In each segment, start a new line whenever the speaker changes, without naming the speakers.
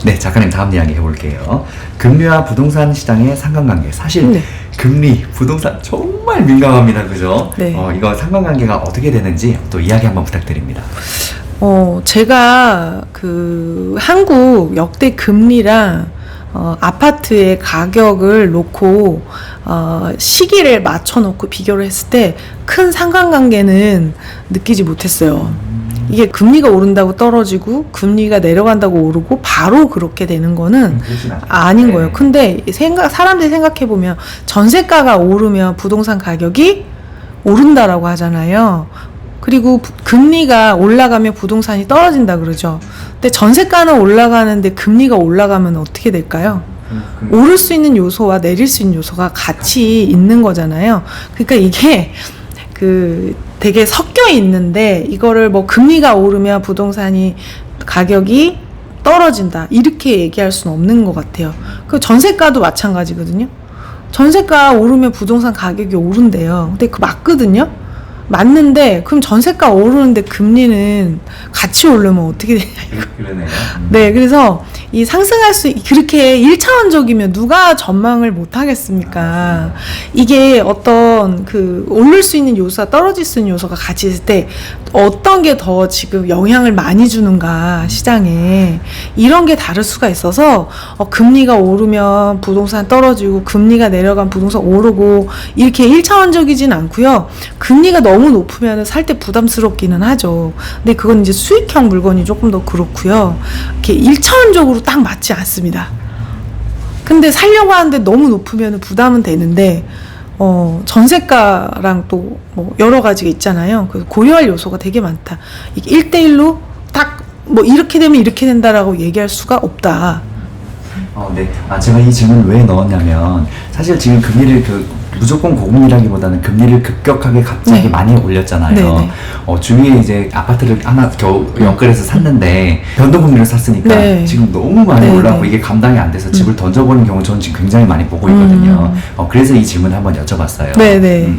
네, 작가님 다음 이야기 해볼게요. 금리와 부동산 시장의 상관관계. 사실
네.
금리, 부동산 정말 민감합니다. 그죠?
네.
이거 상관관계가 어떻게 되는지 또 이야기 한번 부탁드립니다.
제가 그 한국 역대 금리랑 아파트의 가격을 놓고 시기를 맞춰놓고 비교를 했을 때 큰 상관관계는 느끼지 못했어요. 이게 금리가 오른다고 떨어지고 금리가 내려간다고 오르고 바로 그렇게 되는 거는 아닌 거예요. 근데 사람들이 생각해보면 전세가가 오르면 부동산 가격이 오른다라고 하잖아요. 그리고 금리가 올라가면 부동산이 떨어진다 그러죠. 근데 전세가는 올라가는데 금리가 올라가면 어떻게 될까요? 오를 수 있는 요소와 내릴 수 있는 요소가 같이 있는 거잖아요. 그러니까 이게 되게 섞여 있는데 이거를 뭐 금리가 오르면 부동산이 가격이 떨어진다 이렇게 얘기할 수는 없는 것 같아요. 그 전세가도 마찬가지거든요. 전세가 오르면 부동산 가격이 오른대요. 근데 맞거든요. 맞는데 그럼 전세가 오르는데 금리는 같이 오르면 어떻게 되냐 이거.
그러네요.
네, 그래서 이 상승할 수 그렇게 1차원적이면 누가 전망을 못 하겠습니까? 이게 어떤 오를 수 있는 요소와 떨어질 수 있는 요소가 같이 있을 때 어떤 게 더 지금 영향을 많이 주는가 시장에 이런 게 다를 수가 있어서 금리가 오르면 부동산 떨어지고 금리가 내려가면 부동산 오르고 이렇게 1차원적이진 않고요. 금리가 너무 높으면 살 때 부담스럽기는 하죠. 근데 그건 이제 수익형 물건이 조금 더 그렇고요. 이렇게 1차원적으로 딱 맞지 않습니다. 근데 살려고 하는데 너무 높으면 부담은 되는데 전세가랑 또 뭐 여러 가지가 있잖아요. 그래서 고려할 요소가 되게 많다. 이게 1대1로 딱 뭐 이렇게 되면 이렇게 된다라고 얘기할 수가 없다.
네. 제가 이 질문을 왜 넣었냐면 사실 지금 금리를 무조건 고금리라기보다는 금리를 급격하게 갑자기
네.
많이 올렸잖아요.
네네.
주위에 이제 아파트를 하나 겨우 연끌해서 샀는데 변동금리를 샀으니까
네.
지금 너무 많이
네네.
올라가고 이게 감당이 안 돼서 집을 던져버리는 경우 저는 지금 굉장히 많이 보고 있거든요. 그래서 이 질문을 한번 여쭤봤어요.
네네.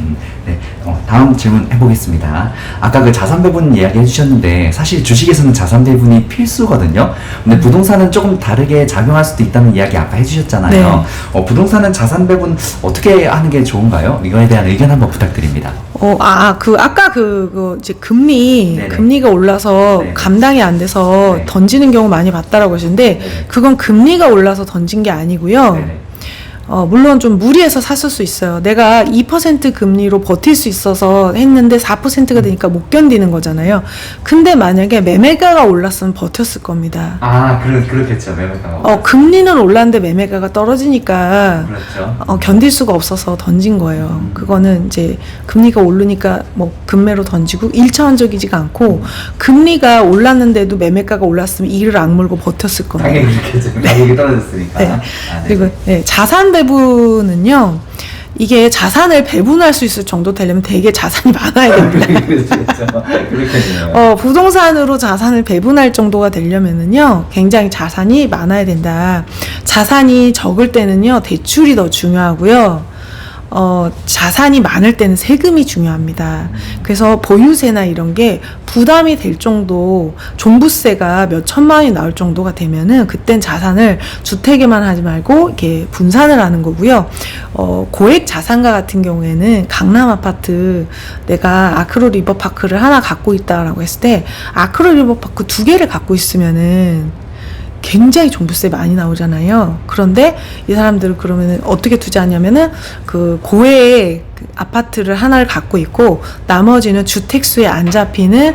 네. 다음 질문 해보겠습니다. 아까 그 자산 배분 이야기 해주셨는데 사실 주식에서는 자산 배분이 필수거든요. 근데 부동산은 조금 다르게 작용할 수도 있다는 이야기 아까 해주셨잖아요. 네. 부동산은 자산 배분 어떻게 하는 게 좋은가요? 이거에 대한 의견 한번 부탁드립니다.
아까 이제 금리가 올라서
네네.
감당이 안 돼서
네.
던지는 경우 많이 봤다라고 하시는데
네네.
그건 금리가 올라서 던진 게 아니고요.
네네.
물론 좀 무리해서 샀을 수 있어요. 내가 2% 금리로 버틸 수 있어서 했는데 4%가 되니까 못 견디는 거잖아요. 근데 만약에 매매가가 올랐으면 버텼을 겁니다.
그렇겠죠. 매매가가.
금리는 올랐는데 매매가가 떨어지니까
그렇죠.
견딜 수가 없어서 던진 거예요. 그거는 이제 금리가 오르니까 뭐 금매로 던지고 1차원적이지가 않고 금리가 올랐는데도 매매가가 올랐으면 이를 악물고 버텼을 겁니다.
당연히 그렇겠죠. 가격이 떨어졌으니까.
네. 그리고 자산 배분은요. 이게 자산을 배분할 수 있을 정도 되려면 되게 자산이 많아야 됩니다.
그렇겠네요.
부동산으로 자산을 배분할 정도가 되려면은요, 굉장히 자산이 많아야 된다. 자산이 적을 때는요, 대출이 더 중요하고요. 자산이 많을 때는 세금이 중요합니다. 그래서 보유세나 이런 게 부담이 될 정도, 종부세가 몇 천만 원이 나올 정도가 되면은 그땐 자산을 주택에만 하지 말고 이렇게 분산을 하는 거고요. 고액 자산가 같은 경우에는 강남 아파트 내가 아크로 리버파크를 하나 갖고 있다라고 했을 때 아크로 리버파크 2개를 갖고 있으면은 굉장히 종부세 많이 나오잖아요. 그런데 이 사람들은 그러면은 어떻게 투자하냐면은 고액 아파트를 하나를 갖고 있고 나머지는 주택수에 안 잡히는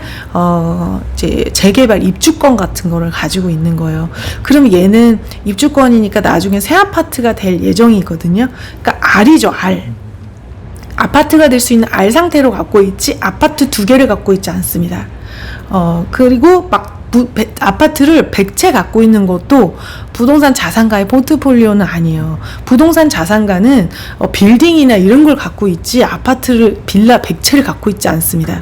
이제 재개발 입주권 같은 거를 가지고 있는 거예요. 그럼 얘는 입주권이니까 나중에 새 아파트가 될 예정이거든요. 그러니까 R이죠, R. 아파트가 될 수 있는 R 상태로 갖고 있지 아파트 2개를 갖고 있지 않습니다. 그리고 아파트를 100채 갖고 있는 것도 부동산 자산가의 포트폴리오는 아니에요. 부동산 자산가는 빌딩이나 이런 걸 갖고 있지 빌라 100채를 갖고 있지 않습니다.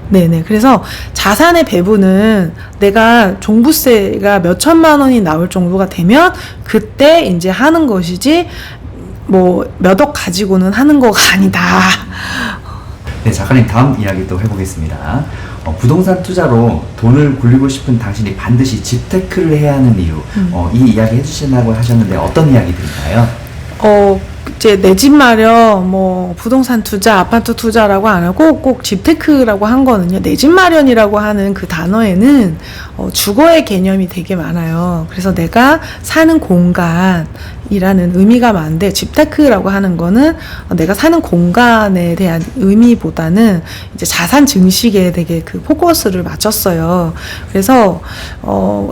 네네. 그래서 자산의 배분은 내가 종부세가 몇 천만 원이 나올 정도가 되면 그때 이제 하는 것이지 뭐 몇 억 가지고는 하는 거가 아니다.
네, 작가님 다음 이야기 또 해보겠습니다. 부동산 투자로 돈을 굴리고 싶은 당신이 반드시 집테크를 해야 하는 이유, 이 이야기 해주신다고 하셨는데 어떤 이야기들인가요?
이제 내 집 마련, 뭐 부동산 투자, 아파트 투자라고 안 하고 꼭 집테크라고 한 거는요. 내 집 마련이라고 하는 그 단어에는 주거의 개념이 되게 많아요. 그래서 내가 사는 공간이라는 의미가 많은데 집테크라고 하는 거는 내가 사는 공간에 대한 의미보다는 이제 자산 증식에 되게 그 포커스를 맞췄어요. 그래서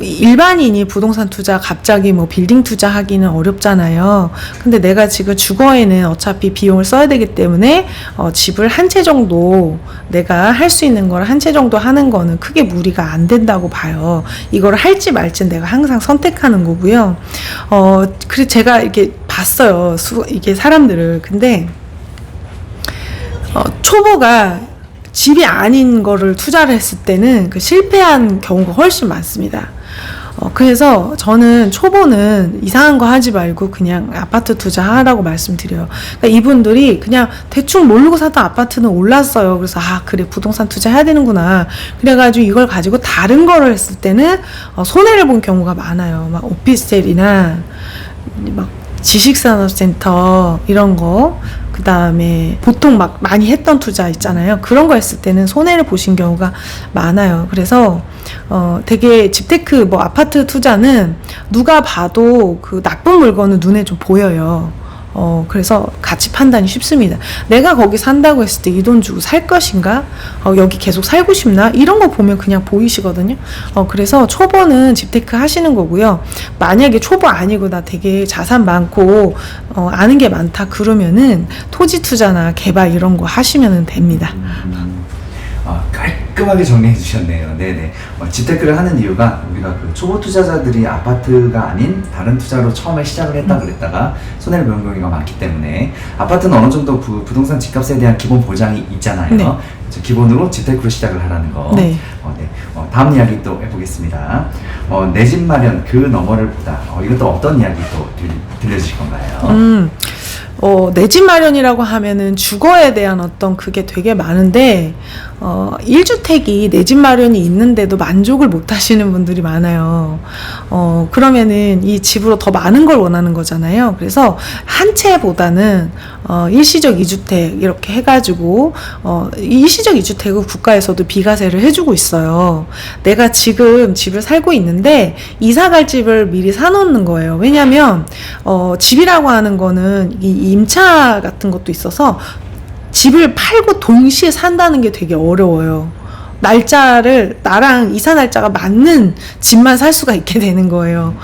일반인이 부동산 투자 갑자기 뭐 빌딩 투자하기는 어렵잖아요. 근데 내가 지금 주거에는 어차피 비용을 써야 되기 때문에 집을 한 채 정도 내가 할 수 있는 걸 한 채 정도 하는 거는 크게 무리가 안 된다고 봐요. 이거를 할지 말지 내가 항상 선택하는 거고요. 그래서 제가 이렇게 봤어요. 이게 사람들을. 근데 초보가 집이 아닌 거를 투자를 했을 때는 그 실패한 경우가 훨씬 많습니다. 그래서 저는 초보는 이상한 거 하지 말고 그냥 아파트 투자하라고 말씀드려요. 그러니까 이분들이 그냥 대충 모르고 사던 아파트는 올랐어요. 그래서 그래 부동산 투자해야 되는구나. 그래가지고 이걸 가지고 다른 거를 했을 때는 손해를 본 경우가 많아요. 막 오피스텔이나 막 지식산업센터 이런 거, 그 다음에 보통 막 많이 했던 투자 있잖아요. 그런 거 했을 때는 손해를 보신 경우가 많아요. 그래서 되게 집테크 뭐 아파트 투자는 누가 봐도 그 나쁜 물건은 눈에 좀 보여요. 그래서 가치 판단이 쉽습니다. 내가 거기 산다고 했을 때 이 돈 주고 살 것인가? 여기 계속 살고 싶나? 이런 거 보면 그냥 보이시거든요. 그래서 초보는 집테크 하시는 거고요. 만약에 초보 아니고 나 되게 자산 많고 아는 게 많다 그러면은 토지 투자나 개발 이런 거 하시면 됩니다.
깔끔하게 정리해 주셨네요. 네네. 집테크를 하는 이유가 우리가 그 초보 투자자들이 아파트가 아닌 다른 투자로 처음에 시작을 했다 그랬다가 손해를 보는 경우가 많기 때문에 아파트는 어느 정도 부동산 집값에 대한 기본 보장이 있잖아요.
네.
기본으로 집테크로 시작을 하라는 거.
네.
다음 이야기 또 해보겠습니다. 내 집 마련 그 너머를 보다. 이것도 어떤 이야기 또 들려주실 건가요?
내 집 마련이라고 하면은 주거에 대한 어떤 그게 되게 많은데, 1주택이 내 집 마련이 있는데도 만족을 못 하시는 분들이 많아요. 그러면은 이 집으로 더 많은 걸 원하는 거잖아요. 그래서 한 채보다는, 일시적 2주택 이렇게 해가지고, 일시적 2주택은 국가에서도 비과세를 해주고 있어요. 내가 지금 집을 살고 있는데, 이사 갈 집을 미리 사놓는 거예요. 왜냐면, 집이라고 하는 거는 이 임차 같은 것도 있어서 집을 팔고 동시에 산다는 게 되게 어려워요. 날짜를 나랑 이사 날짜가 맞는 집만 살 수가 있게 되는 거예요.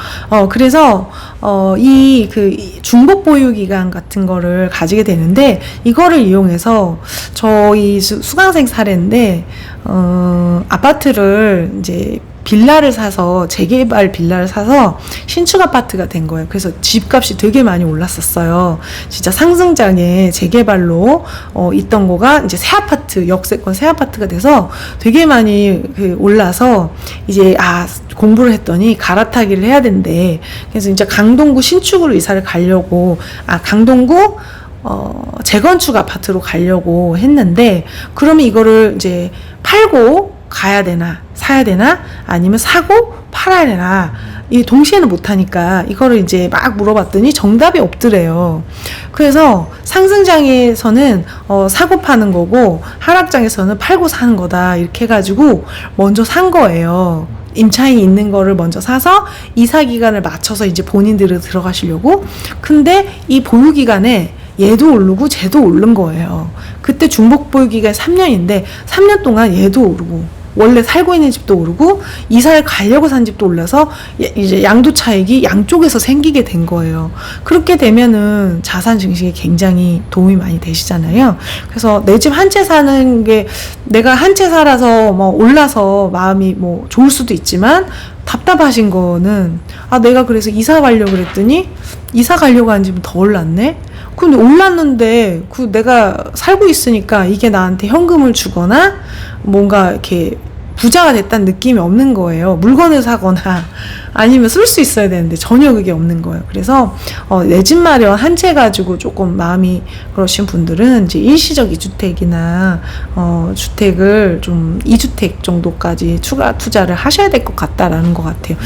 그래서 이 그 중복 보유 기간 같은 거를 가지게 되는데 이거를 이용해서 저희 수강생 사례인데 아파트를 이제 빌라를 사서 재개발 빌라를 사서 신축 아파트가 된 거예요. 그래서 집값이 되게 많이 올랐었어요. 진짜 상승장에 재개발로 있던 거가 이제 새 아파트, 역세권 새 아파트가 돼서 되게 많이 올라서 이제 공부를 했더니 갈아타기를 해야 된대. 그래서 이제 강동구 신축으로 이사를 가려고 강동구 재건축 아파트로 가려고 했는데 그러면 이거를 이제 팔고 가야 되나 사야 되나 아니면 사고 팔아야 되나 이 동시에는 못하니까 이거를 이제 막 물어봤더니 정답이 없더래요. 그래서 상승장에서는 사고 파는 거고 하락장에서는 팔고 사는 거다 이렇게 해가지고 먼저 산 거예요. 임차인이 있는 거를 먼저 사서 이사 기간을 맞춰서 이제 본인들이 들어가시려고. 근데 이 보유 기간에 얘도 오르고 쟤도 오른 거예요. 그때 중복 보유 기간 3년인데 3년 동안 얘도 오르고 원래 살고 있는 집도 오르고 이사를 가려고 산 집도 올라서 이제 양도 차익이 양쪽에서 생기게 된 거예요. 그렇게 되면은 자산 증식에 굉장히 도움이 많이 되시잖아요. 그래서 내 집 한 채 사는 게 내가 한 채 살아서 뭐 올라서 마음이 뭐 좋을 수도 있지만 답답하신 거는 내가 그래서 이사 가려고 그랬더니 이사 가려고 한 집은 더 올랐네. 근데 올랐는데 내가 살고 있으니까 이게 나한테 현금을 주거나 뭔가 이렇게 부자가 됐다는 느낌이 없는 거예요. 물건을 사거나 아니면 쓸 수 있어야 되는데 전혀 그게 없는 거예요. 그래서 내 집 마련 한 채 가지고 조금 마음이 그러신 분들은 이제 일시적 2주택이나 주택을 좀 2주택 정도까지 추가 투자를 하셔야 될 것 같다라는 것 같아요.